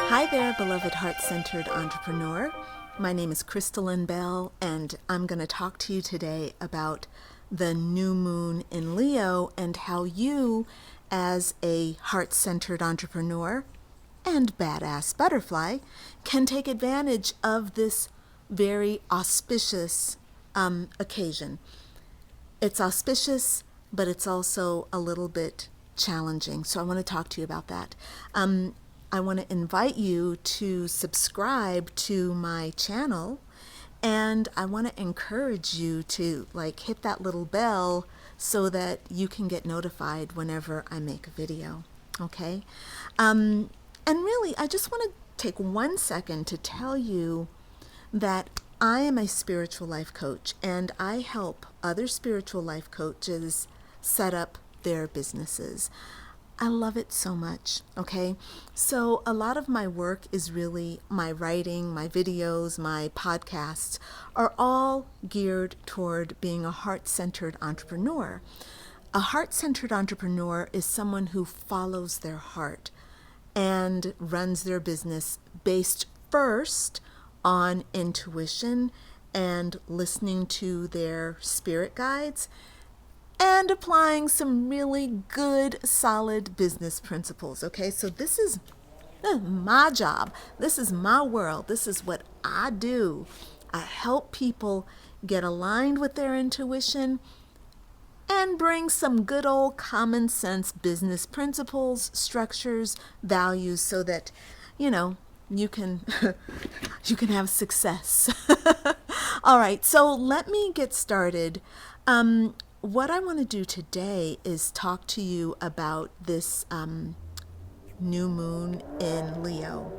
Hi there, beloved heart-centered entrepreneur. My name is Crystalline Bell, and I'm going to talk to you today about the new moon in Leo and how you, as a heart-centered entrepreneur and badass butterfly, can take advantage of this very auspicious occasion. It's auspicious, but it's also a little bit challenging. So I want to talk to you about that. I want to invite you to subscribe to my channel, and I want to encourage you to hit that little bell so that you can get notified whenever I make a video. Okay? And really, I just want to take 1 second to tell you that I am a spiritual life coach, and I help other spiritual life coaches set up their businesses. I love it so much, okay? So a lot of my work is really my writing, my videos, my podcasts are all geared toward being a heart-centered entrepreneur. A heart-centered entrepreneur is someone who follows their heart and runs their business based first on intuition and listening to their spirit guides and applying some really good, solid business principles, okay? So this is my job. This is my world. This is what I do. I help people get aligned with their intuition and bring some good old common sense business principles, structures, values so that, you can you can have success. All right, so let me get started. What I want to do today is talk to you about this new moon in Leo.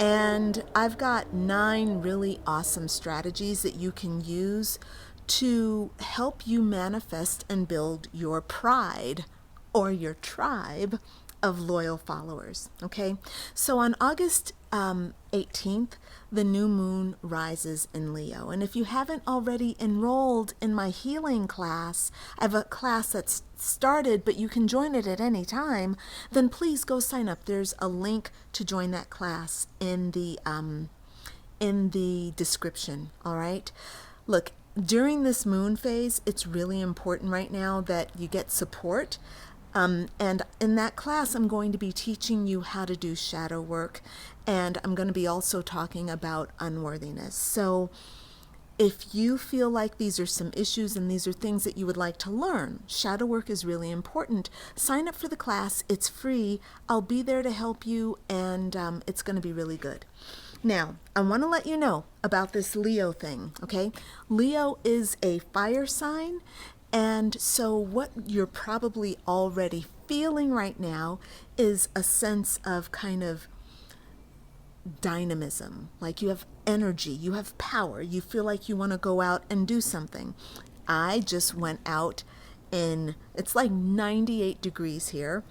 And I've got 9 really awesome strategies that you can use to help you manifest and build your pride or your tribe of loyal followers. Okay, so on August 18th, the new moon rises in Leo. And if you haven't already enrolled in my healing class, I have a class that's started, but you can join it at any time, then please go sign up. There's a link to join that class in the description, all right? Look, during this moon phase, it's really important right now that you get support. And in that class, I'm going to be teaching you how to do shadow work, and I'm going to be also talking about unworthiness. So if you feel like these are some issues and these are things that you would like to learn, shadow work is really important. Sign up for the class. It's free. I'll be there to help you, and it's going to be really good. Now, I want to let you know about this Leo thing, okay? Leo is a fire sign. And so what you're probably already feeling right now is a sense of kind of dynamism, like you have energy, you have power, you feel like you want to go out and do something. I just went out it's like 98 degrees here.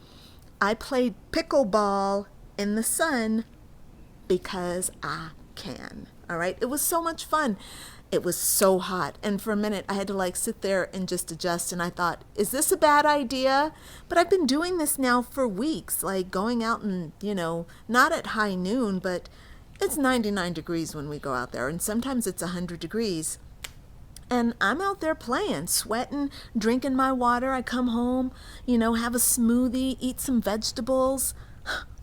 I played pickleball in the sun because I can. All right. It was so much fun. It was so hot. And for a minute, I had to sit there and just adjust. And I thought, is this a bad idea? But I've been doing this now for weeks, going out and, not at high noon, but it's 99 degrees when we go out there. And sometimes it's 100 degrees. And I'm out there playing, sweating, drinking my water. I come home, have a smoothie, eat some vegetables.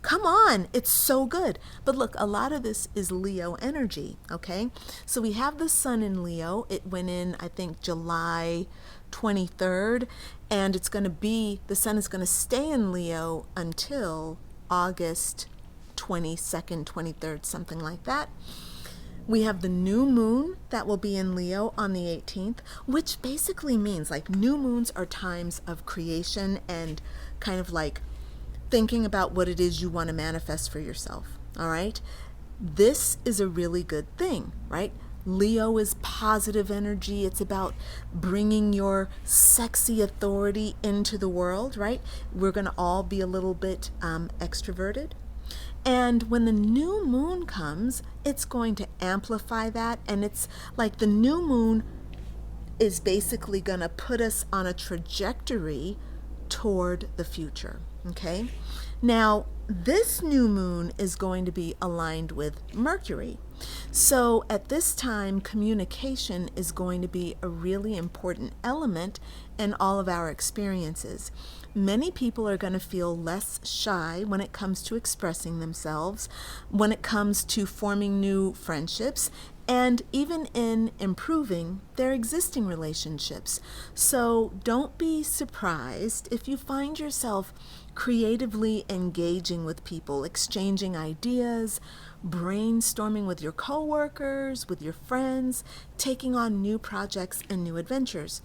Come on, it's so good. But look, a lot of this is Leo energy, okay? So we have the sun in Leo. It went in, I think, July 23rd, and the sun is going to stay in Leo until August 22nd, 23rd, something like that. We have the new moon that will be in Leo on the 18th, which basically means new moons are times of creation and kind of thinking about what it is you want to manifest for yourself, all right? this is a really good thing, right? Leo is positive energy. It's about bringing your sexy authority into the world, right? We're going to all be a little bit extroverted. And when the new moon comes, it's going to amplify that. And it's like the new moon is basically going to put us on a trajectory toward the future. Okay? Now, this new moon is going to be aligned with Mercury. So at this time, communication is going to be a really important element in all of our experiences. Many people are going to feel less shy when it comes to expressing themselves, when it comes to forming new friendships, and even in improving their existing relationships. So don't be surprised if you find yourself creatively engaging with people, exchanging ideas, brainstorming with your coworkers, with your friends, taking on new projects and new adventures.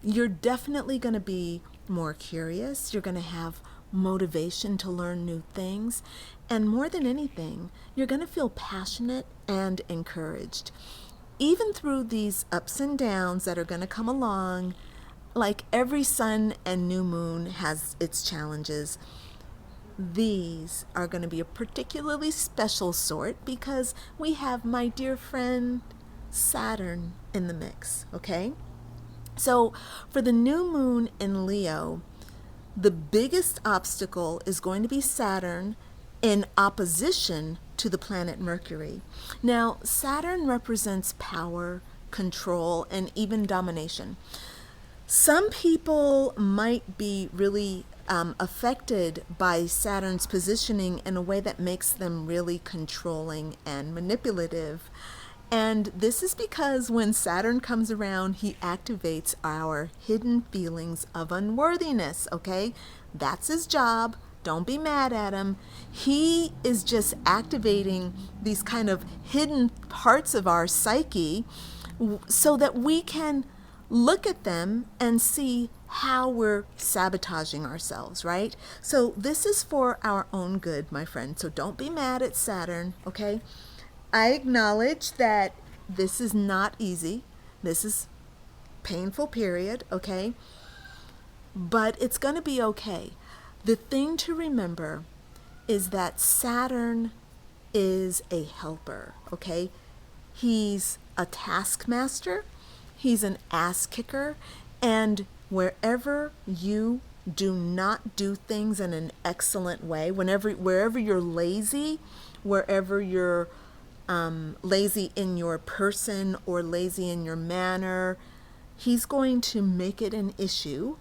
You're definitely going to be more curious. You're going to have motivation to learn new things. And more than anything, you're going to feel passionate and encouraged. Even through these ups and downs that are going to come along, like every sun and new moon has its challenges, these are going to be a particularly special sort because we have my dear friend Saturn in the mix, okay? So for the new moon in Leo, the biggest obstacle is going to be Saturn in opposition to the planet Mercury. Now, Saturn represents power, control, and even domination. Some people might be really affected by Saturn's positioning in a way that makes them really controlling and manipulative. And this is because when Saturn comes around, he activates our hidden feelings of unworthiness, okay? That's his job. Don't be mad at him. He is just activating these kind of hidden parts of our psyche so that we can look at them and see how we're sabotaging ourselves, right? So this is for our own good, my friend. So don't be mad at Saturn, okay? I acknowledge that this is not easy. This is painful period, okay? But it's going to be okay. The thing to remember is that Saturn is a helper, okay? He's a taskmaster. He's an ass kicker. And wherever you do not do things in an excellent way, wherever you're lazy, wherever you're lazy in your person or lazy in your manner, he's going to make it an issue.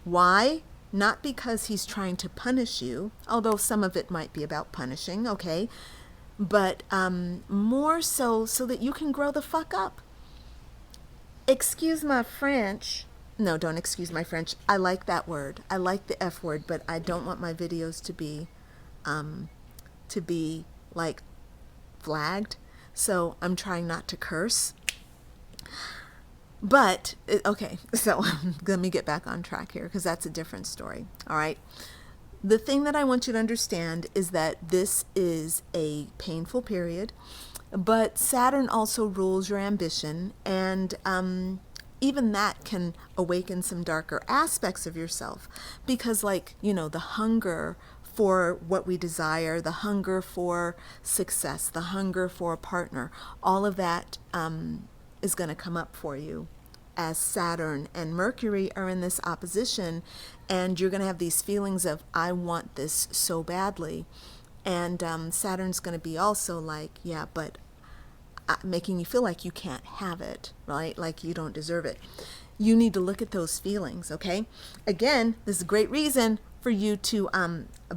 Why? Not because he's trying to punish you, although some of it might be about punishing, okay? But more so that you can grow the fuck up. Excuse my French. No, don't excuse my French. I like that word. I like the F word, but I don't want my videos to be like flagged. So I'm trying not to curse. But, okay, so let me get back on track here because that's a different story. All right. The thing that I want you to understand is that this is a painful period, but Saturn also rules your ambition, and even that can awaken some darker aspects of yourself because, like, you know, the hunger for what we desire, the hunger for success, the hunger for a partner, all of that is going to come up for you as Saturn and Mercury are in this opposition, and you're going to have these feelings of, I want this so badly. And Saturn's going to be also like, yeah, but making you feel like you can't have it, right? Like you don't deserve it. You need to look at those feelings, okay? Again, this is a great reason for you to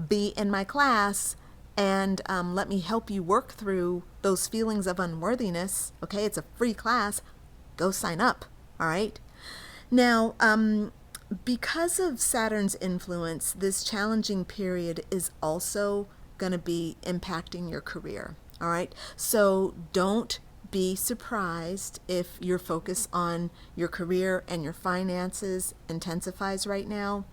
be in my class and let me help you work through those feelings of unworthiness, okay? It's a free class. Go sign up, all right? Now, because of Saturn's influence, this challenging period is also going to be impacting your career, all right? So don't be surprised if your focus on your career and your finances intensifies right now.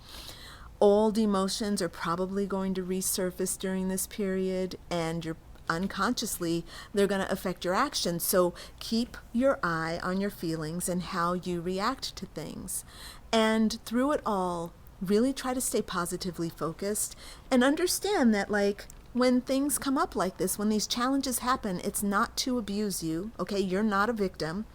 Old emotions are probably going to resurface during this period, and you're unconsciously they're going to affect your actions. So keep your eye on your feelings and how you react to things. And through it all, really try to stay positively focused and understand that, like, when things come up like this, when these challenges happen, it's not to abuse you, okay? You're not a victim.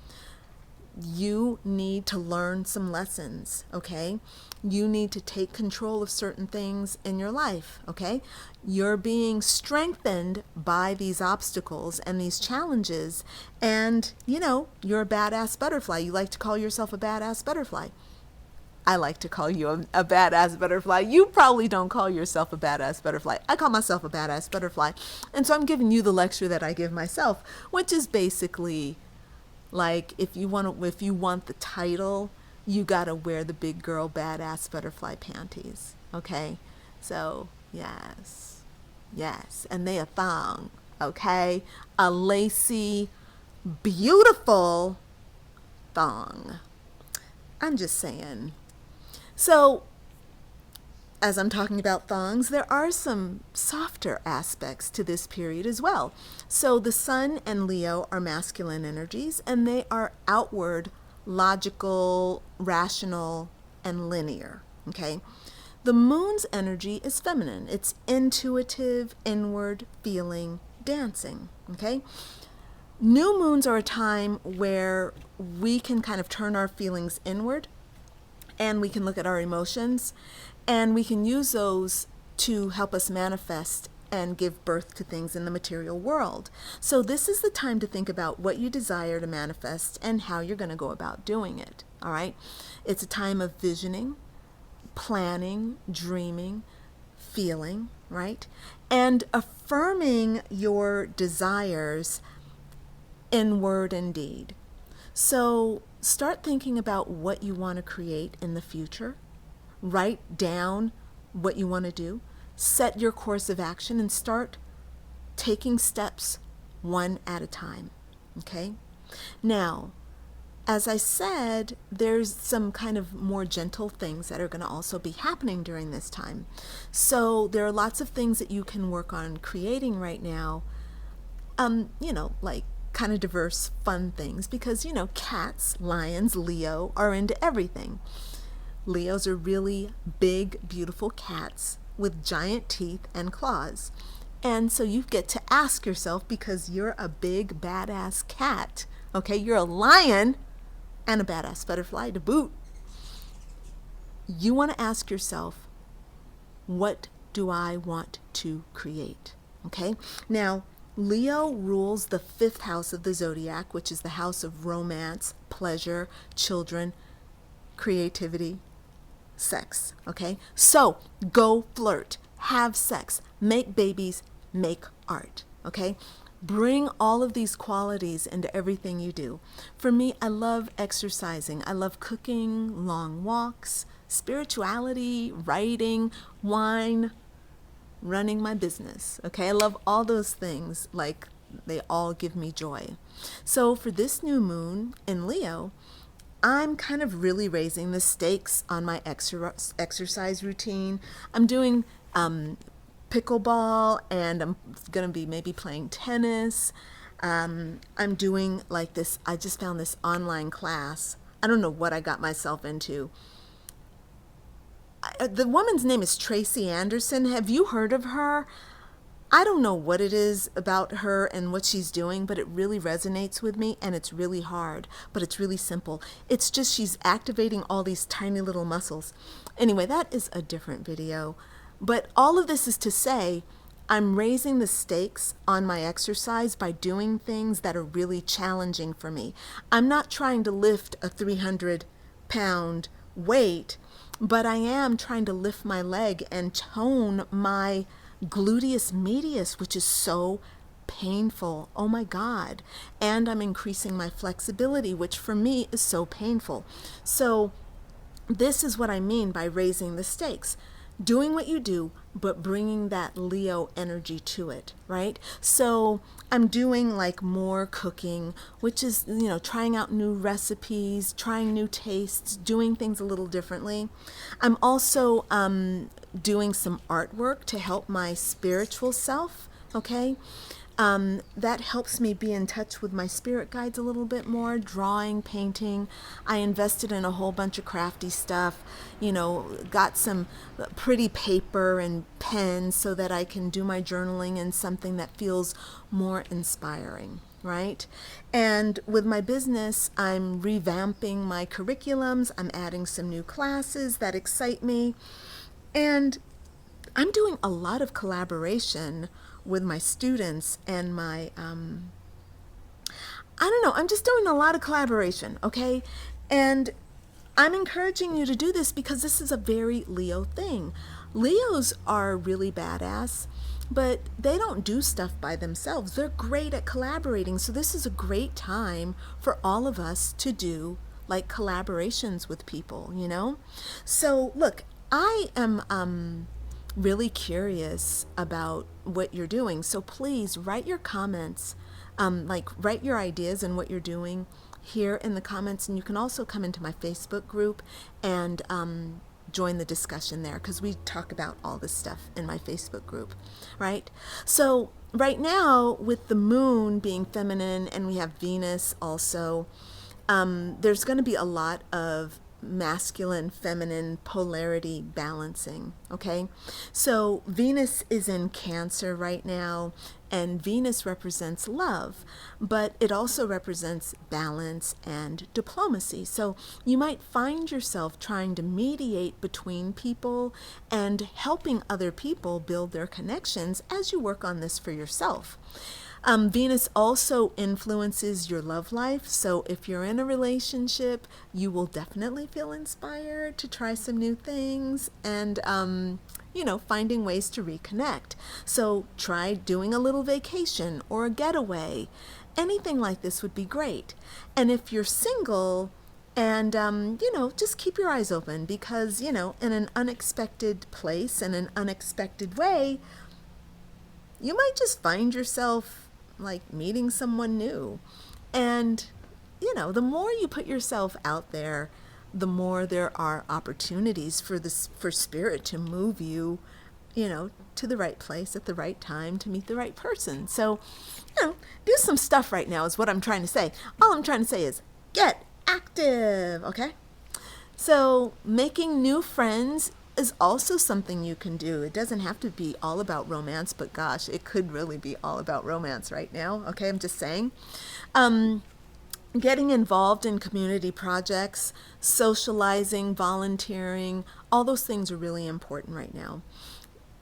You need to learn some lessons, okay? You need to take control of certain things in your life, okay? You're being strengthened by these obstacles and these challenges, and, you know, you're a badass butterfly. You like to call yourself a badass butterfly. I like to call you a badass butterfly. You probably don't call yourself a badass butterfly. I call myself a badass butterfly. And so I'm giving you the lecture that I give myself, which is basically like, if you want the title, you got to wear the big girl badass butterfly panties. Okay? So, yes. Yes, and they a thong, okay? A lacy, beautiful thong. I'm just saying. So, as I'm talking about thongs, there are some softer aspects to this period as well. So the Sun and Leo are masculine energies, and they are outward, logical, rational, and linear, okay? The Moon's energy is feminine. It's intuitive, inward, feeling, dancing, okay? New moons are a time where we can kind of turn our feelings inward, and we can look at our emotions, and we can use those to help us manifest and give birth to things in the material world. So this is the time to think about what you desire to manifest and how you're going to go about doing it, all right? It's a time of visioning, planning, dreaming, feeling, right? And affirming your desires in word and deed. So start thinking about what you want to create in the future. Write down what you want to do. Set your course of action and start taking steps one at a time. Okay? Now, as I said, there's some kind of more gentle things that are going to also be happening during this time. So there are lots of things that you can work on creating right now, like kind of diverse, fun things, because, cats, lions, Leo are into everything. Leos are really big, beautiful cats with giant teeth and claws. And so you get to ask yourself, because you're a big, badass cat, okay? You're a lion and a badass butterfly to boot. You want to ask yourself, what do I want to create? Okay? Now, Leo rules the 5th house of the zodiac, which is the house of romance, pleasure, children, creativity, sex. Okay? So, go flirt, have sex, make babies, make art. Okay? Bring all of these qualities into everything you do. For me, I love exercising. I love cooking, long walks, spirituality, writing, wine, running my business. Okay, I love all those things. Like, they all give me joy. So for this new moon in Leo, I'm kind of really raising the stakes on my exercise routine. I'm doing pickleball, and I'm going to be maybe playing tennis. I'm doing like this. I just found this online class. I don't know what I got myself into. The woman's name is Tracy Anderson. Have you heard of her? I don't know what it is about her and what she's doing, but it really resonates with me, and it's really hard, but it's really simple. It's just she's activating all these tiny little muscles. Anyway, that is a different video. But all of this is to say, I'm raising the stakes on my exercise by doing things that are really challenging for me. I'm not trying to lift a 300-pound weight, but I am trying to lift my leg and tone my gluteus medius, which is so painful. Oh my God. And I'm increasing my flexibility, which for me is so painful. So this is what I mean by raising the stakes. Doing what you do, but bringing that Leo energy to it, right? So I'm doing like more cooking, which is, trying out new recipes, trying new tastes, doing things a little differently. I'm also doing some artwork to help my spiritual self, okay? That helps me be in touch with my spirit guides a little bit more, drawing, painting. I invested in a whole bunch of crafty stuff, got some pretty paper and pens so that I can do my journaling in something that feels more inspiring, right? And with my business, I'm revamping my curriculums. I'm adding some new classes that excite me. And I'm doing a lot of collaboration with my students and I don't know, I'm just doing a lot of collaboration, okay? And I'm encouraging you to do this because this is a very Leo thing. Leos are really badass, but they don't do stuff by themselves. They're great at collaborating. So this is a great time for all of us to do like collaborations with people. So look, I am really curious about what you're doing. So please write your comments, write your ideas and what you're doing here in the comments. And you can also come into my Facebook group and join the discussion there, because we talk about all this stuff in my Facebook group, right? So right now, with the moon being feminine and we have Venus also, there's going to be a lot of masculine feminine polarity balancing. Okay, so Venus is in Cancer right now, and Venus represents love, but it also represents balance and diplomacy. So you might find yourself trying to mediate between people and helping other people build their connections as you work on this for yourself. Venus also influences your love life. So if you're in a relationship, you will definitely feel inspired to try some new things and, finding ways to reconnect. So try doing a little vacation or a getaway. Anything like this would be great. And if you're single, and, just keep your eyes open because, in an unexpected place and an unexpected way, you might just find yourself like meeting someone new. And, the more you put yourself out there, the more there are opportunities for spirit to move you, to the right place at the right time to meet the right person. So, do some stuff right now is what I'm trying to say. All I'm trying to say is get active, okay? So making new friends is also something you can do. It doesn't have to be all about romance, but gosh, it could really be all about romance right now. Okay, I'm just saying. Getting involved in community projects, socializing, volunteering, all those things are really important right now.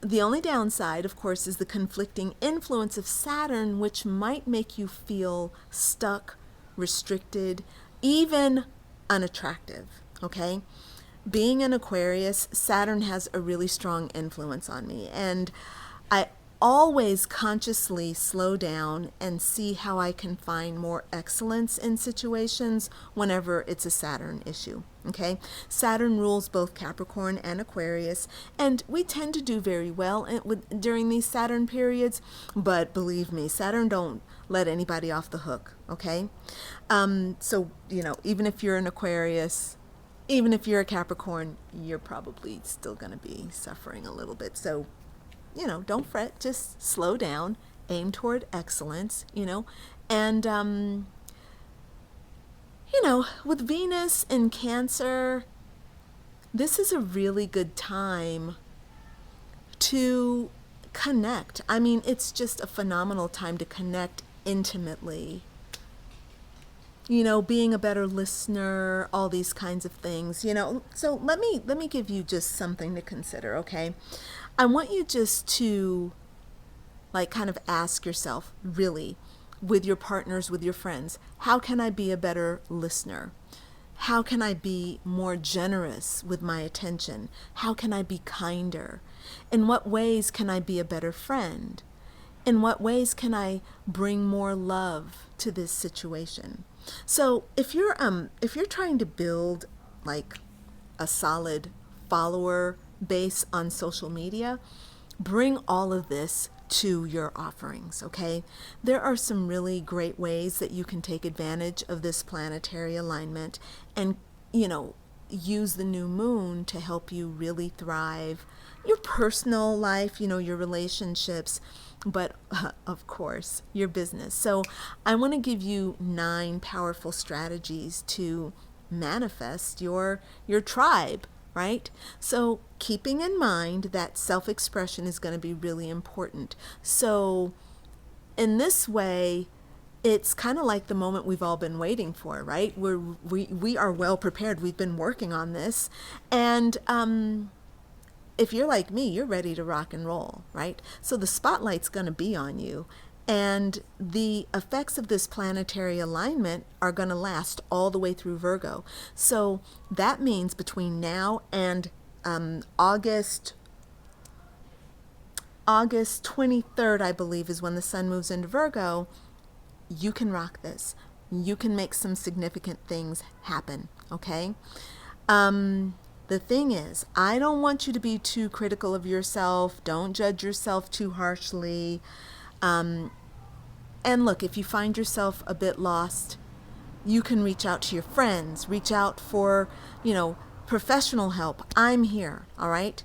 The only downside, of course, is the conflicting influence of Saturn, which might make you feel stuck, restricted, even unattractive, okay? Being an Aquarius, Saturn has a really strong influence on me, and I always consciously slow down and see how I can find more excellence in situations whenever it's a Saturn issue. Okay, Saturn rules both Capricorn and Aquarius, and we tend to do very well during these Saturn periods, but believe me, Saturn don't let anybody off the hook. Okay, so even if you're an Aquarius, even if you're a Capricorn, you're probably still going to be suffering a little bit. So, don't fret, just slow down, aim toward excellence, and, with Venus in Cancer, this is a really good time to connect. I mean, it's just a phenomenal time to connect intimately. Being a better listener, all these kinds of things, So let me give you just something to consider, okay? I want you just to kind of ask yourself, really, with your partners, with your friends, how can I be a better listener? How can I be more generous with my attention? How can I be kinder? In what ways can I be a better friend? In what ways can I bring more love to this situation? So if you're trying to build like a solid follower base on social media, bring all of this to your offerings, okay? There are some really great ways that you can take advantage of this planetary alignment and, use the new moon to help you really thrive your personal life, your relationships, but of course, your business. So I want to give you 9 powerful strategies to manifest your tribe, right? So keeping in mind that self-expression is going to be really important. So in this way, it's kind of like the moment we've all been waiting for, right? We are well prepared. We've been working on this. And if you're like me, you're ready to rock and roll, right? So the spotlight's going to be on you. And the effects of this planetary alignment are going to last all the way through Virgo. So that means between now and August 23rd, I believe, is when the sun moves into Virgo. You can rock this. You can make some significant things happen, okay? The thing is, I don't want you to be too critical of yourself. Don't judge yourself too harshly. And look, if you find yourself a bit lost, you can reach out to your friends, reach out for, professional help. I'm here, all right?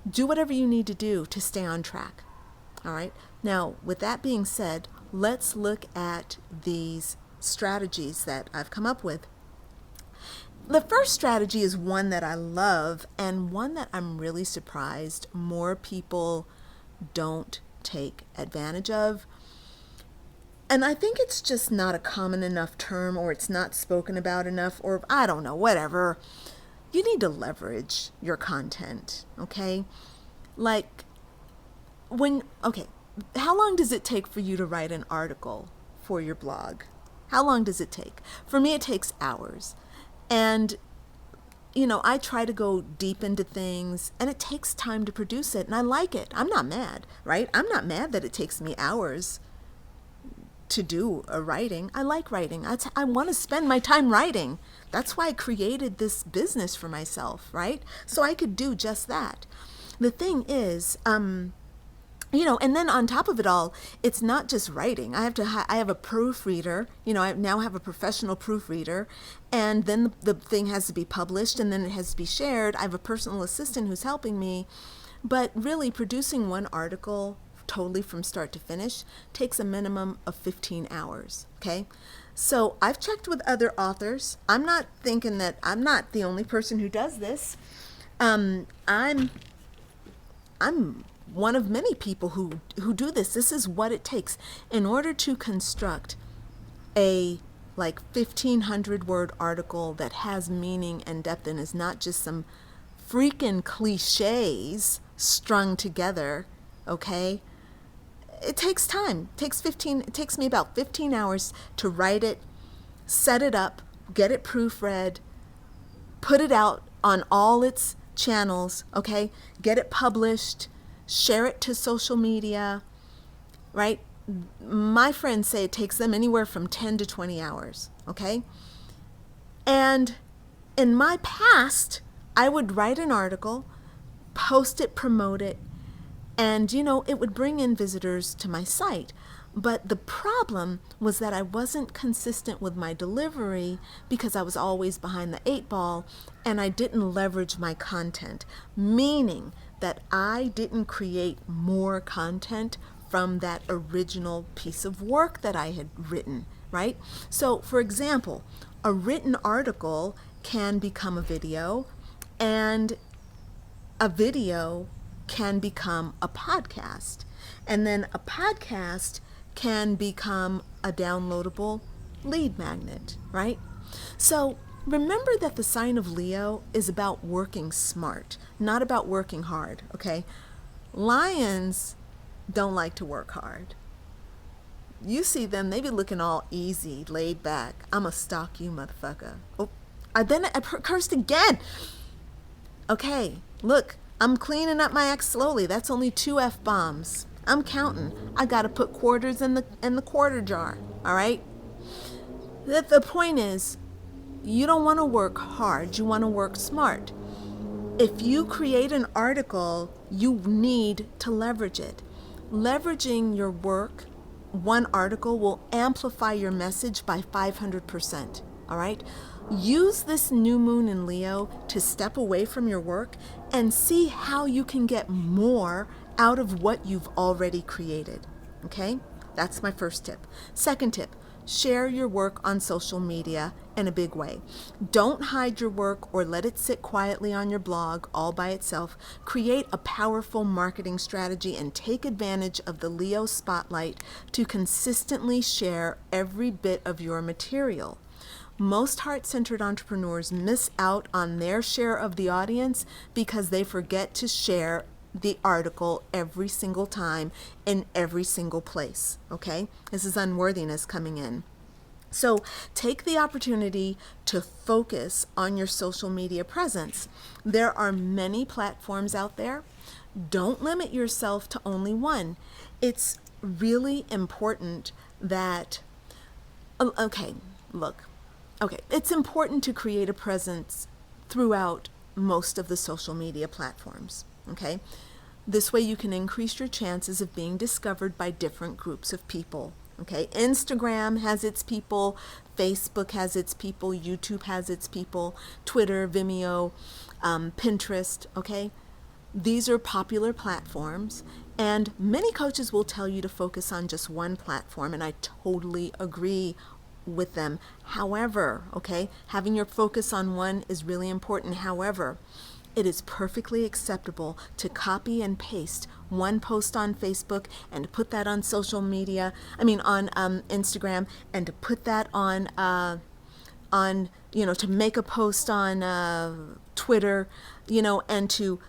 Do whatever you need to do to stay on track, all right? Now, with that being said, let's look at these strategies that I've come up with. The first strategy is one that I love and one that I'm really surprised more people don't take advantage of. And I think it's just not a common enough term, or it's not spoken about enough, or I don't know, whatever. You need to leverage your content, okay? Like, how long does it take for you to write an article for your blog? How long does it take? For me, it takes hours. And, I try to go deep into things, and it takes time to produce it, and I like it. I'm not mad, right? I'm not mad that it takes me hours to do a writing. I like writing. I want to spend my time writing. That's why I created this business for myself, right? So I could do just that. The thing is, and then on top of it all, it's not just writing. I have a proofreader. I now have a professional proofreader, and then the thing has to be published, and then it has to be shared. I have a personal assistant who's helping me, but really producing one article totally from start to finish takes a minimum of 15 hours. Okay. So I've checked with other authors. I'm not thinking that I'm not the only person who does this. I'm one of many people who do this. This is what it takes in order to construct a 1,500 word article that has meaning and depth and is not just some freaking cliches strung together. Okay. It takes time. It takes me about 15 hours to write it, set it up, get it proofread, put it out on all its channels, okay? Get it published, share it to social media, right? My friends say it takes them anywhere from 10 to 20 hours, okay? And in my past, I would write an article, post it, promote it, and, it would bring in visitors to my site. But the problem was that I wasn't consistent with my delivery because I was always behind the 8 ball, and I didn't leverage my content, meaning that I didn't create more content from that original piece of work that I had written, right? So, for example, a written article can become a video, and a video can become a podcast, and then a podcast can become a downloadable lead magnet, right? So remember that the sign of Leo is about working smart, not about working hard, okay? Lions don't like to work hard. You see them, they be looking all easy, laid back. I'ma stalk you, motherfucker. Oh, I cursed again. Okay, look. I'm cleaning up my ex slowly. That's only 2 F-bombs. I'm counting. I gotta put quarters in the quarter jar. All right? The point is, you don't want to work hard. You want to work smart. If you create an article, you need to leverage it. Leveraging your work, one article will amplify your message by 500%. all right? Use this new moon in Leo to step away from your work and see how you can get more out of what you've already created, okay? That's my first tip. Second tip, share your work on social media in a big way. Don't hide your work or let it sit quietly on your blog all by itself. Create a powerful marketing strategy and take advantage of the Leo spotlight to consistently share every bit of your material. Most heart-centered entrepreneurs miss out on their share of the audience because they forget to share the article every single time in every single place, okay? This is unworthiness coming in. So take the opportunity to focus on your social media presence. There are many platforms out there. Don't limit yourself to only one. It's really important that, it's important to create a presence throughout most of the social media platforms, okay? This way you can increase your chances of being discovered by different groups of people, okay? Instagram has its people, Facebook has its people, YouTube has its people, Twitter, Vimeo, Pinterest, okay? These are popular platforms, and many coaches will tell you to focus on just one platform, and I totally agree with them. However, okay, having your focus on one is really important. However, it is perfectly acceptable to copy and paste one post on Facebook and put that on social media, on Instagram, and to put that on to make a post on Twitter, and to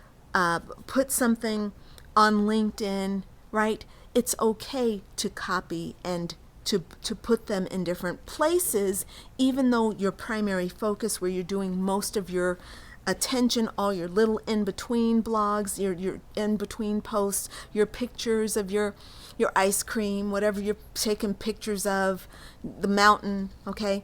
put something on LinkedIn, right? It's okay to copy and to put them in different places, even though your primary focus, where you're doing most of your attention, all your little in-between blogs, your in-between posts, your pictures of your ice cream, whatever you're taking pictures of, the mountain, okay?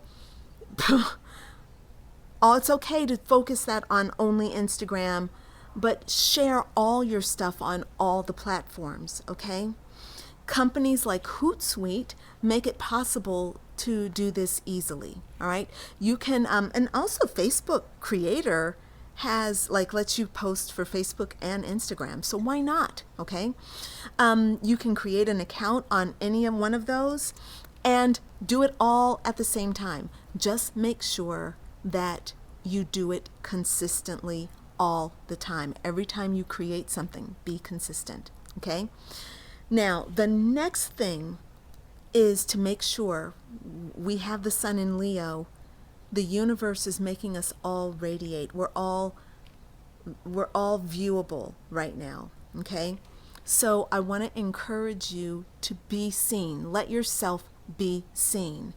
It's okay to focus that on only Instagram, but share all your stuff on all the platforms, okay? Companies like Hootsuite make it possible to do this easily, all right? You can, and also Facebook Creator lets you post for Facebook and Instagram, so why not, okay? You can create an account on any one of those and do it all at the same time. Just make sure that you do it consistently all the time. Every time you create something, be consistent, okay? Now, the next thing is to make sure we have the sun in Leo. The universe is making us all radiate. We're all viewable right now, okay? So I want to encourage you to be seen. Let yourself be seen.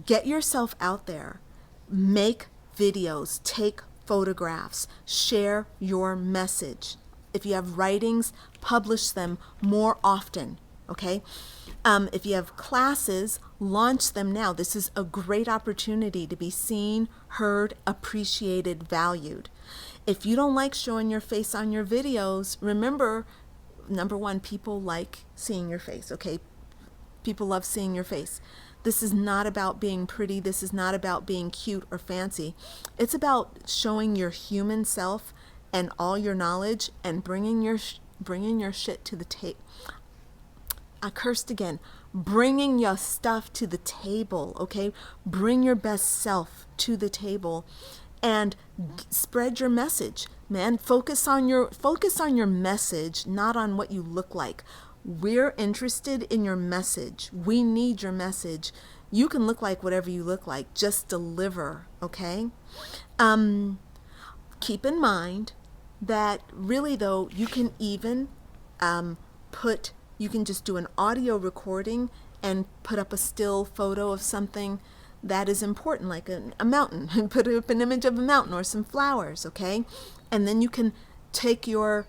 Get yourself out there. Make videos. Take photographs. Share your message. If you have writings, publish them more often, okay? If you have classes, launch them now. This is a great opportunity to be seen, heard, appreciated, valued. If you don't like showing your face on your videos, remember, number one, people like seeing your face, okay? People love seeing your face. This is not about being pretty. This is not about being cute or fancy. It's about showing your human self and all your knowledge and bringing your shit to the table. I cursed again. Bringing your stuff to the table, okay? Bring your best self to the table and spread your message, man. Focus on your message, not on what you look like. We're interested in your message. We need your message. You can look like whatever you look like. Just deliver, okay? Keep in mind that really though, you can even you can just do an audio recording and put up a still photo of something that is important, like a mountain, and put up an image of a mountain or some flowers, okay? And then you can take your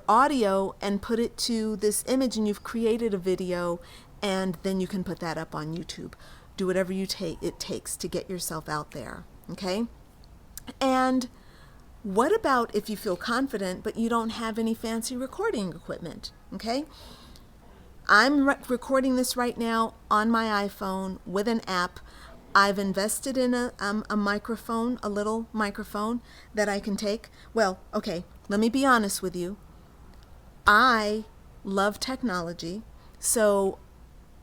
audio and put it to this image, and you've created a video, and then you can put that up on YouTube. Do whatever it takes to get yourself out there, okay? And what about if you feel confident but you don't have any fancy recording equipment, okay? I'm recording this right now on my iPhone with an app. I've invested in a microphone, a little microphone that I can take. Well, okay, let me be honest with you. I love technology, so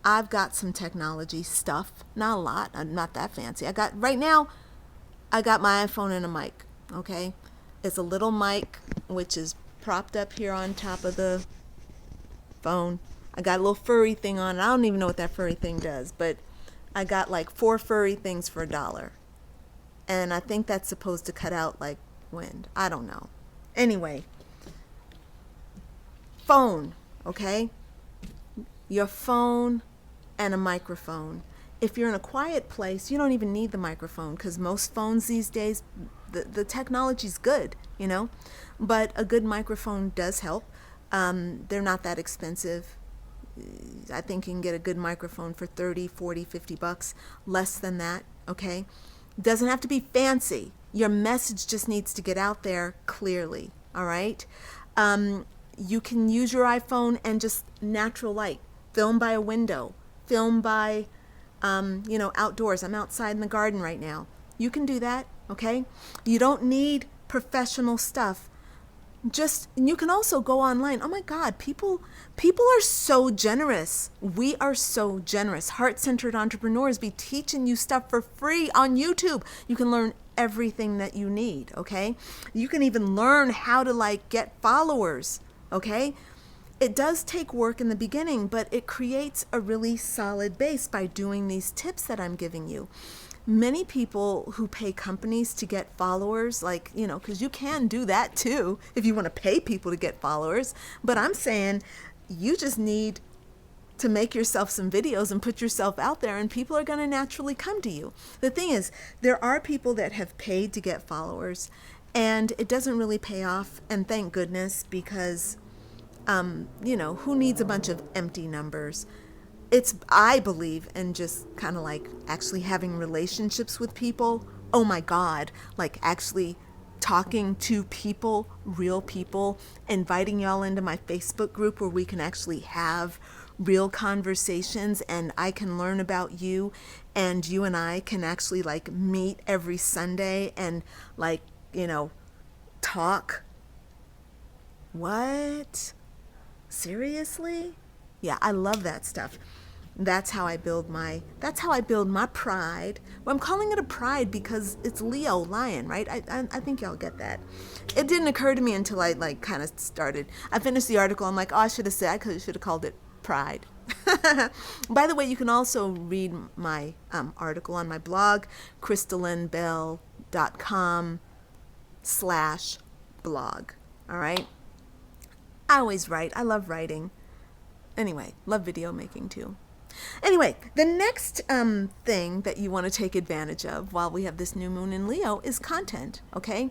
I've got some technology stuff. Not a lot. I'm not that fancy. Right now, I got my iPhone and a mic, okay? It's a little mic, which is propped up here on top of the phone. I got a little furry thing on it. I don't even know what that furry thing does, but I got like 4 furry things for $1. And I think that's supposed to cut out like wind. I don't know. Anyway, phone, okay? Your phone and a microphone. If you're in a quiet place, you don't even need the microphone, because most phones these days, the technology's good, you know? But a good microphone does help. They're not that expensive. I think you can get a good microphone for 30, 40, 50 bucks, less than that, okay? Doesn't have to be fancy. Your message just needs to get out there clearly, all right? You can use your iPhone and just natural light. Film by a window. Film by, outdoors. I'm outside in the garden right now. You can do that, okay? You don't need professional stuff. You can also go online. Oh my God, people are so generous. We are so generous. Heart-centered entrepreneurs be teaching you stuff for free on YouTube. You can learn everything that you need, okay? You can even learn how to get followers, okay? It does take work in the beginning, but it creates a really solid base by doing these tips that I'm giving you. Many people who pay companies to get followers, because you can do that too if you want to pay people to get followers. But I'm saying you just need to make yourself some videos and put yourself out there, and people are going to naturally come to you. The thing is, there are people that have paid to get followers, and it doesn't really pay off. And thank goodness, because, who needs a bunch of empty numbers? I believe in just kind of actually having relationships with people. Oh my God, actually talking to people, real people, inviting y'all into my Facebook group where we can actually have real conversations and I can learn about you and you and I can actually meet every Sunday and talk. What? Seriously? Yeah, I love that stuff. That's how I build my pride. Well, I'm calling it a pride because it's Leo, lion, right? I think y'all get that. It didn't occur to me until I kind of started. I finished the article. I'm like, oh, I should have called it pride. By the way, you can also read my article on my blog, crystallinbell.com/blog. All right. I always write. I love writing. Anyway, love video making too. Anyway, the next thing that you want to take advantage of while we have this new moon in Leo is content, okay?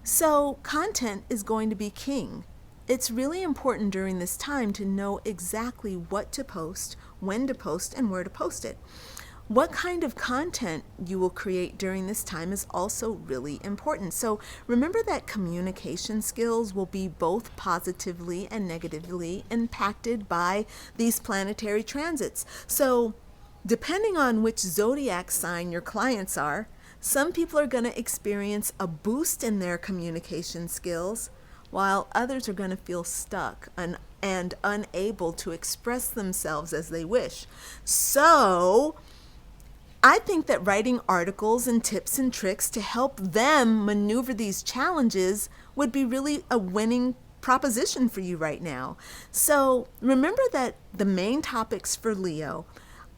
So content is going to be king. It's really important during this time to know exactly what to post, when to post, and where to post it. What kind of content you will create during this time is also really important. So remember that communication skills will be both positively and negatively impacted by these planetary transits. So depending on which zodiac sign your clients are, some people are going to experience a boost in their communication skills, while others are going to feel stuck and unable to express themselves as they wish. So I think that writing articles and tips and tricks to help them maneuver these challenges would be really a winning proposition for you right now. So remember that the main topics for Leo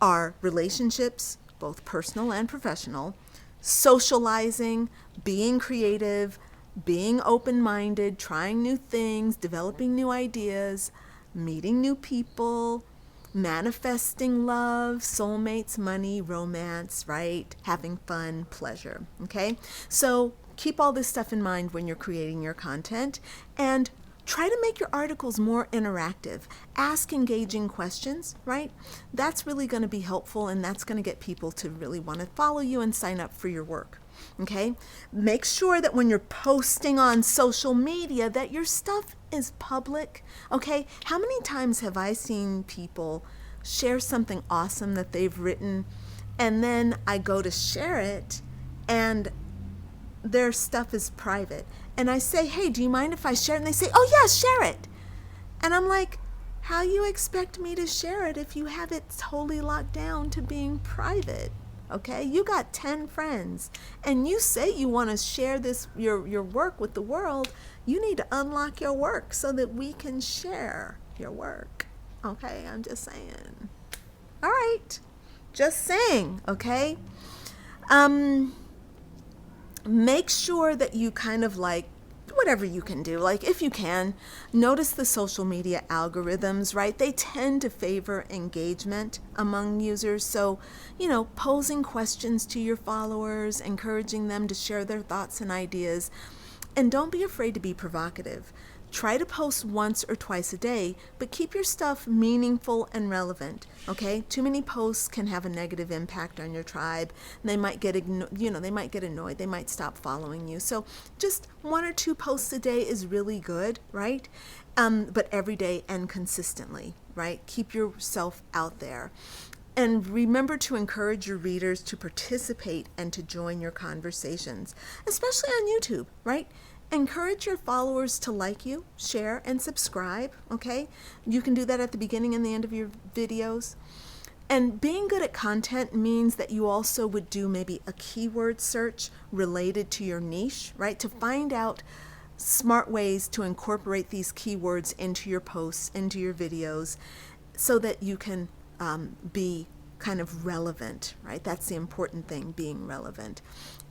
are relationships, both personal and professional, socializing, being creative, being open-minded, trying new things, developing new ideas, meeting new people, manifesting love, soulmates, money, romance, right? Having fun, pleasure, okay? So keep all this stuff in mind when you're creating your content and try to make your articles more interactive. Ask engaging questions, right? That's really going to be helpful and that's going to get people to really want to follow you and sign up for your work, okay? Make sure that when you're posting on social media that your stuff is public, okay? How many times have I seen people share something awesome that they've written and then I go to share it, and their stuff is private. And I say, hey, do you mind if I share it? And they say, oh yeah, share it. And I'm like, how you expect me to share it if you have it totally locked down to being private? Okay, you got 10 friends and you say you want to share this your work with the world. You need to unlock your work so that we can share your work. Okay, I'm just saying. All right, just saying. Okay, make sure that you kind of like whatever you can do. Like if you can, notice the social media algorithms, right? They tend to favor engagement among users. So, posing questions to your followers, encouraging them to share their thoughts and ideas. And don't be afraid to be provocative. Try to post once or twice a day, but keep your stuff meaningful and relevant. Okay? Too many posts can have a negative impact on your tribe. They might get they might get annoyed. They might stop following you. So just 1 or 2 posts a day is really good, right? But every day and consistently, right? Keep yourself out there. And remember to encourage your readers to participate and to join your conversations, especially on YouTube, right? Encourage your followers to like you, share, and subscribe, okay? You can do that at the beginning and the end of your videos. And being good at content means that you also would do maybe a keyword search related to your niche, right? To find out smart ways to incorporate these keywords into your posts, into your videos, so that you can be kind of relevant, right? That's the important thing, being relevant.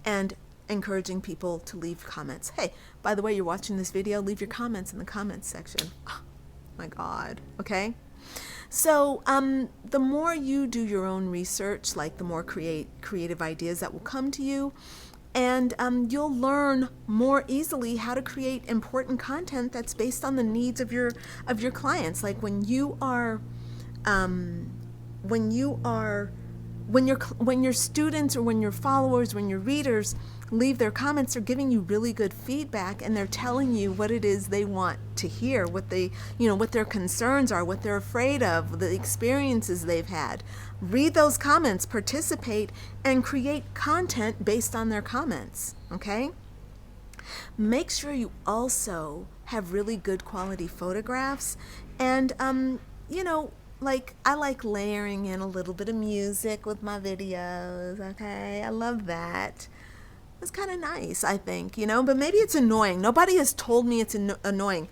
And encouraging people to leave comments. Hey, by the way, you're watching this video, leave your comments in the comments section. Oh, my God, okay? So the more you do your own research, like the more creative ideas that will come to you, and you'll learn more easily how to create important content that's based on the needs of your clients. Like when your students or when your followers, when your readers leave their comments, they're giving you really good feedback, and they're telling you what it is they want to hear, what their concerns are, what they're afraid of, the experiences they've had. Read those comments, participate, and create content based on their comments, okay? Make sure you also have really good quality photographs, and like I like layering in a little bit of music with my videos, okay? I love that. It's kind of nice, I think, but maybe it's annoying. Nobody has told me it's annoying.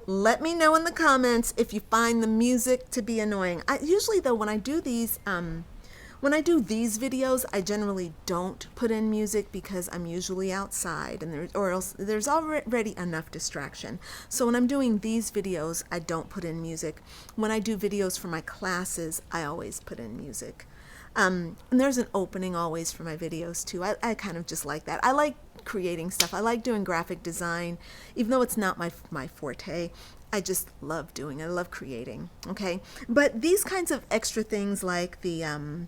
Let me know in the comments if you find the music to be annoying. Usually though, when I do these videos, I generally don't put in music because I'm usually outside, and there's already enough distraction. So when I'm doing these videos, I don't put in music. When I do videos for my classes, I always put in music. And there's an opening always for my videos too. I kind of just like that. I like creating stuff. I like doing graphic design, even though it's not my forte. I just love doing it. I love creating. Okay, but these kinds of extra things like the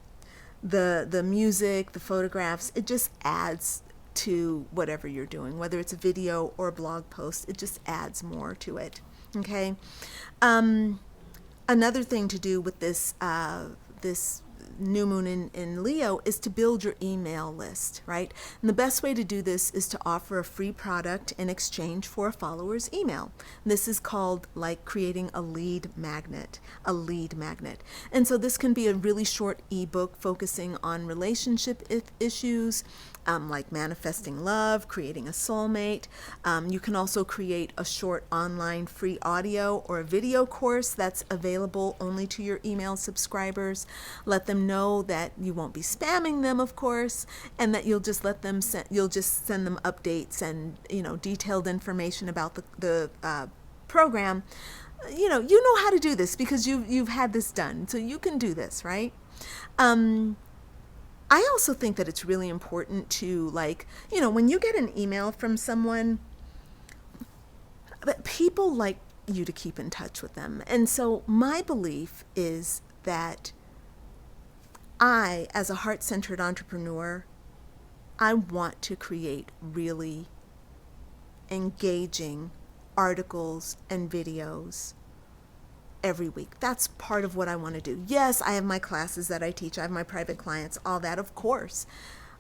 music, the photographs, it just adds to whatever you're doing, whether it's a video or a blog post. It just adds more to it. Okay. Another thing to do with this new moon in Leo is to build your email list, right? And the best way to do this is to offer a free product in exchange for a follower's email. This is called like creating a lead magnet. And so this can be a really short ebook focusing on relationship issues, like manifesting love, creating a soulmate. You can also create a short online free audio or a video course that's available only to your email subscribers. Let them know that you won't be spamming them, of course, and that you'll just send them updates and detailed information about the program. You know how to do this because you've had this done, so you can do this, right? I also think that it's really important to, when you get an email from someone, people like you to keep in touch with them. And so my belief is that I, as a heart-centered entrepreneur, I want to create really engaging articles and videos every week. That's part of what I want to do. Yes, I have my classes that I teach. I have my private clients, all that, of course.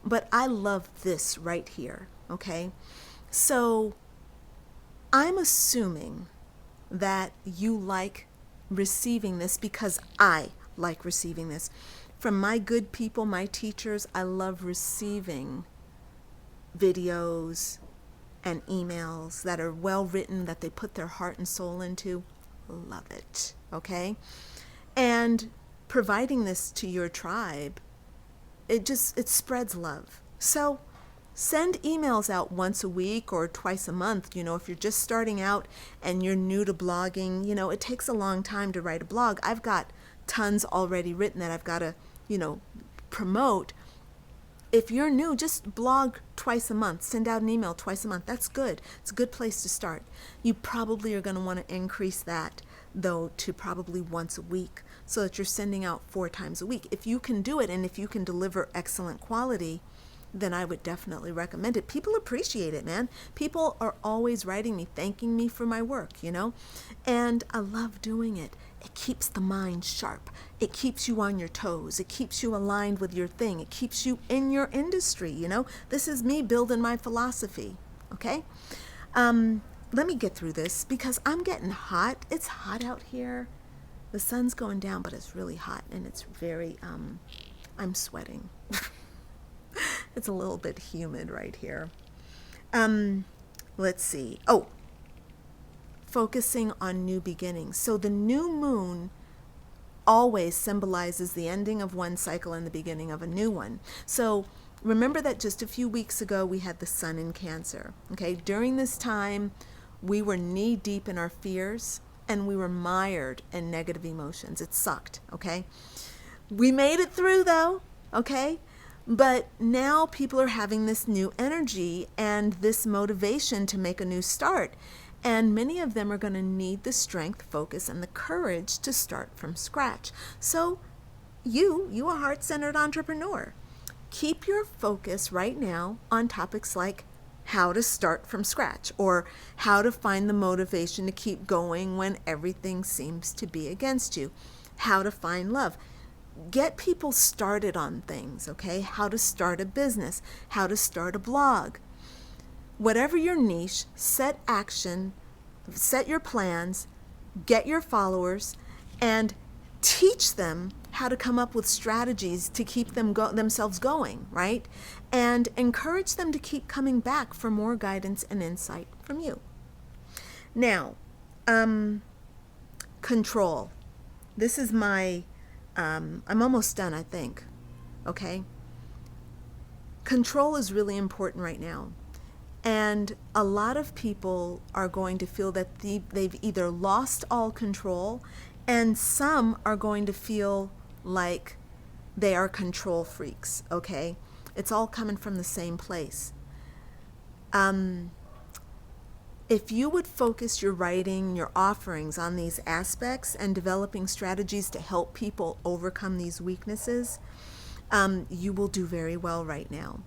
But I love this right here, okay? So I'm assuming that you like receiving this because I like receiving this. From my good people, my teachers, I love receiving videos and emails that are well written, that they put their heart and soul into. Love it, okay? And providing this to your tribe, it spreads love. So send emails out once a week or twice a month. If you're just starting out and you're new to blogging, it takes a long time to write a blog. I've got tons already written that I've got to, promote. If you're new, just blog twice a month. Send out an email twice a month. That's good. It's a good place to start. You probably are going to want to increase that, though, to probably once a week so that you're sending out 4 times a week. If you can do it and if you can deliver excellent quality, then I would definitely recommend it. People appreciate it, man. People are always writing me, thanking me for my work, and I love doing it. It keeps the mind sharp. It keeps you on your toes. It keeps you aligned with your thing. It keeps you in your industry, This is me building my philosophy, okay? Let me get through this because I'm getting hot. It's hot out here. The sun's going down, but it's really hot, and it's very, I'm sweating. It's a little bit humid right here. Let's see. Oh, focusing on new beginnings. So the new moon always symbolizes the ending of one cycle and the beginning of a new one. So remember that just a few weeks ago we had the sun in Cancer. Okay, during this time we were knee deep in our fears and we were mired in negative emotions. It sucked. Okay, we made it through though. Okay. But now people are having this new energy and this motivation to make a new start. And many of them are going to need the strength, focus, and the courage to start from scratch. So you a heart-centered entrepreneur, keep your focus right now on topics like how to start from scratch or how to find the motivation to keep going when everything seems to be against you, how to find love. Get people started on things, okay? How to start a business, how to start a blog. Whatever your niche, set action, set your plans, get your followers, and teach them how to come up with strategies to keep themselves going, right? And encourage them to keep coming back for more guidance and insight from you. Now, control. This is my I'm almost done, I think. Okay? Control is really important right now. And a lot of people are going to feel that they've either lost all control, and some are going to feel like they are control freaks, okay? It's all coming from the same place. If you would focus your writing, your offerings on these aspects and developing strategies to help people overcome these weaknesses, you will do very well right now.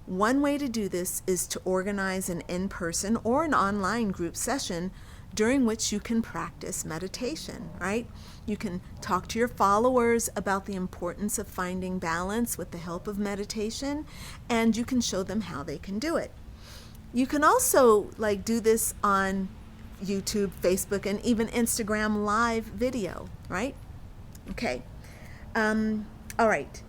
One way to do this is to organize an in-person or an online group session during which you can practice meditation, right? You can talk to your followers about the importance of finding balance with the help of meditation, and you can show them how they can do it. You can also do this on YouTube, Facebook, and even Instagram live video, right? Okay. All right.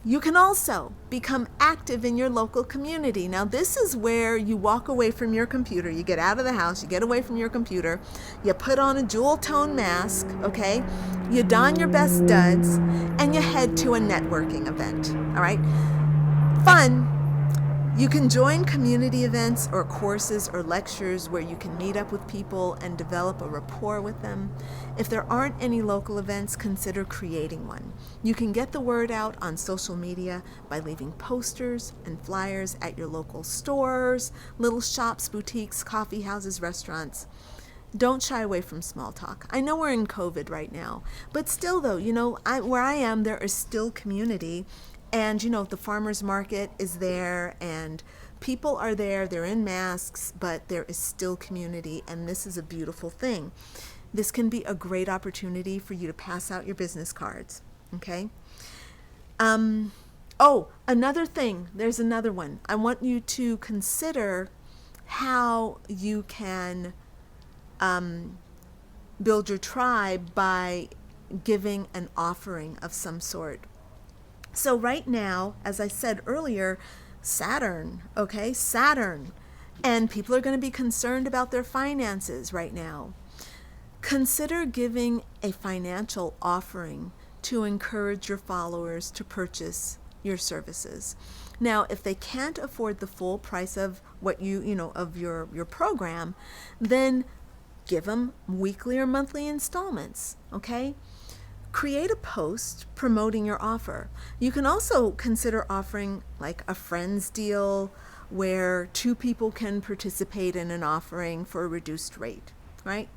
You can also become active in your local community. Now, this is where you walk away from your computer. You get out of the house, you get away from your computer, you put on a jewel tone mask, okay? You don your best duds, and you head to a networking event, all right? Fun. You can join community events or courses or lectures where you can meet up with people and develop a rapport with them. If there aren't any local events, consider creating one. You can get the word out on social media by leaving posters and flyers at your local stores, little shops, boutiques, coffee houses, restaurants. Don't shy away from small talk. I know we're in COVID right now, but still though, where I am, there is still community. And, the farmer's market is there and people are there. They're in masks, but there is still community. And this is a beautiful thing. this can be a great opportunity for you to pass out your business cards. Okay. Oh, another thing, there's another one. I want you to consider how you can build your tribe by giving an offering of some sort. So right now, as I said earlier, Saturn, okay, Saturn, and people are going to be concerned about their finances right now. Consider giving a financial offering to encourage your followers to purchase your services. Now, if they can't afford the full price of what of your program, then give them weekly or monthly installments, okay? Create a post promoting your offer. You can also consider offering like a friends deal where 2 people can participate in an offering for a reduced rate, right?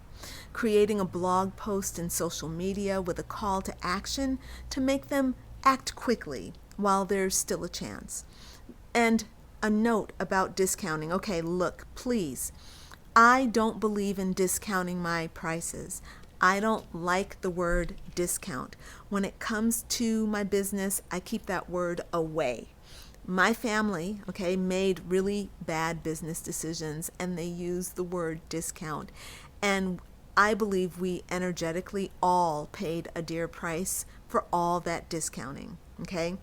Creating a blog post in social media with a call to action to make them act quickly while there's still a chance. And a note about discounting. Okay, look, please, I don't believe in discounting my prices. I don't like the word discount. When it comes to my business, I keep that word away. My family, okay, made really bad business decisions and they used the word discount. And I believe we energetically all paid a dear price for all that discounting, okay?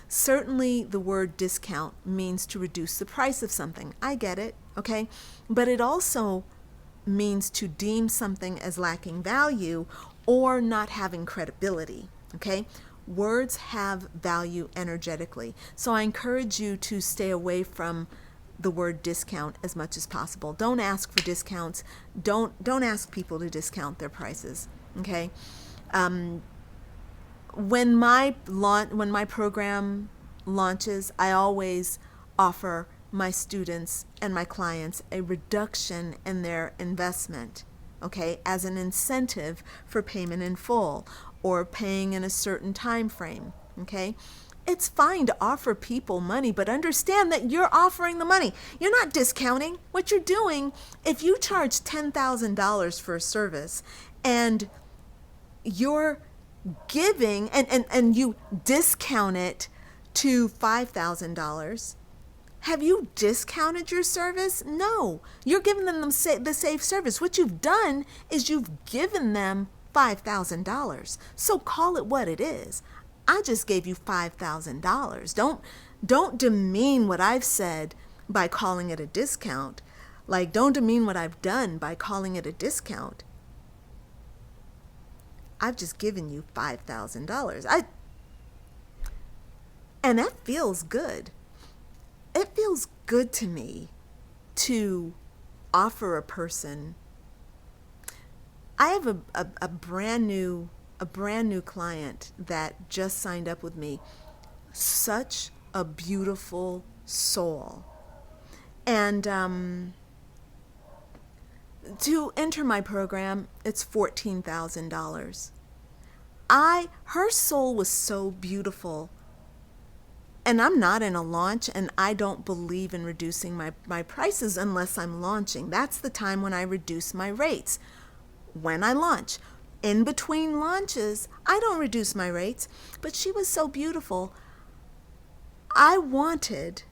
Certainly the word discount means to reduce the price of something. I get it, okay? But it also means to deem something as lacking value or not having credibility, okay? Words have value energetically. So I encourage you to stay away from the word discount as much as possible. Don't ask for discounts. Don't ask people to discount their prices, okay? When my program launches, I always offer my students and my clients a reduction in their investment, okay, as an incentive for payment in full or paying in a certain time frame, okay? It's fine to offer people money, but understand that you're offering the money. You're not discounting. What you're doing, if you charge $10,000 for a service and you're giving and you discount it to $5,000, have you discounted your service? No. You're giving them the safe service. What you've done is you've given them $5,000. So call it what it is. I just gave you $5,000. Don't demean what I've said by calling it a discount. Like, don't demean what I've done by calling it a discount. I've just given you $5,000. And that feels good. It feels good to me to offer a person. I have a brand new client that just signed up with me. Such a beautiful soul. And to enter my program, it's $14,000. Her soul was so beautiful. And I'm not in a launch, and I don't believe in reducing my prices unless I'm launching. That's the time when I reduce my rates. When I launch. In between launches, I don't reduce my rates. But she was so beautiful. I wanted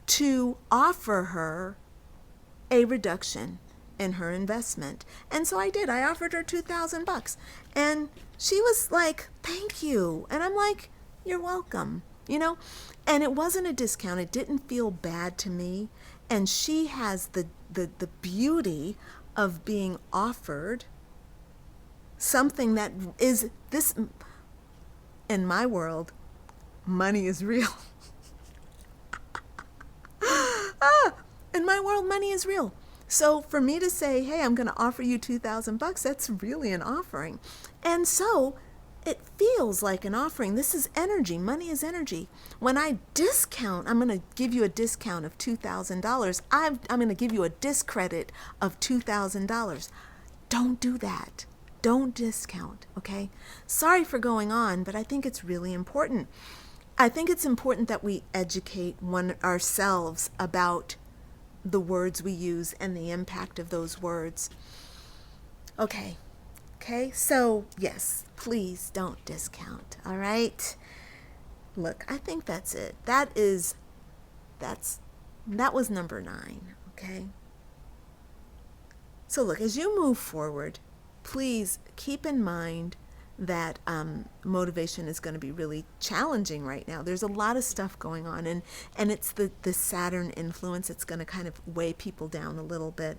to offer her a reduction in her investment. And so I did. I offered her $2,000. And she was like, thank you. And I'm like, you're welcome. And it wasn't a discount. It didn't feel bad to me. And she has the beauty of being offered something that is this, in my world, money is real. In my world, money is real. So for me to say, hey, I'm going to offer you $2,000, that's really an offering. And so it feels like an offering. This is energy. Money is energy. When I discount, I'm going to give you a discount of $2,000. I'm going to give you a discredit of $2,000. Don't do that. Don't discount, okay? Sorry for going on, but I think it's really important. I think it's important that we educate ourselves about the words we use and the impact of those words. Okay, Okay, so yes, please don't discount. All right. Look, I think that's it. That was number 9. Okay. So look, as you move forward, please keep in mind that motivation is going to be really challenging right now. There's a lot of stuff going on, and it's the Saturn influence. It's going to kind of weigh people down a little bit.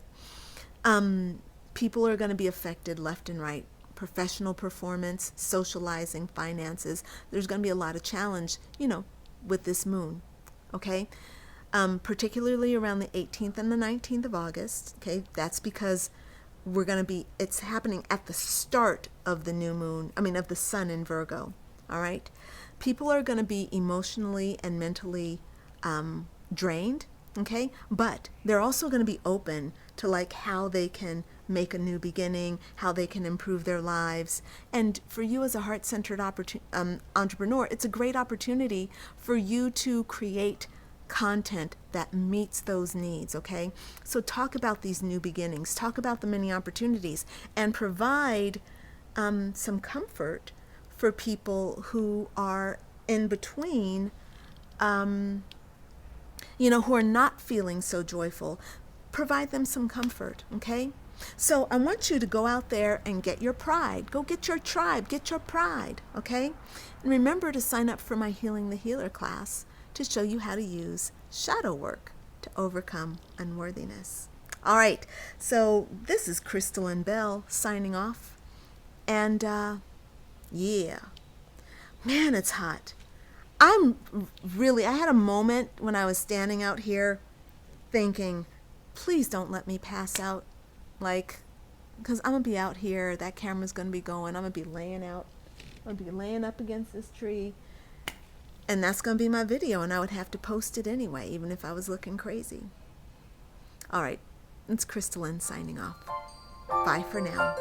People are going to be affected left and right. Professional performance, socializing, finances. There's going to be a lot of challenge, with this moon. Okay? Particularly around the 18th and the 19th of August. Okay? That's because it's happening at the start of the new moon, of the sun in Virgo. All right? People are going to be emotionally and mentally drained. Okay? But they're also going to be open to like how they can make a new beginning, how they can improve their lives. And for you as a heart-centered entrepreneur, it's a great opportunity for you to create content that meets those needs, okay? So talk about these new beginnings, talk about the many opportunities, and provide some comfort for people who are in between, who are not feeling so joyful. Provide them some comfort, okay? So I want you to go out there and get your pride. Go get your tribe, get your pride, okay? And remember to sign up for my Healing the Healer class to show you how to use shadow work to overcome unworthiness. All right, so this is Crystalline Bell signing off. And yeah, man, it's hot. I had a moment when I was standing out here thinking, please don't let me pass out. Because I'm going to be out here, that camera's going to be going, I'm going to be laying out, I'm going to be laying up against this tree, and that's going to be my video, and I would have to post it anyway, even if I was looking crazy. All right, it's Crystalline signing off. Bye for now.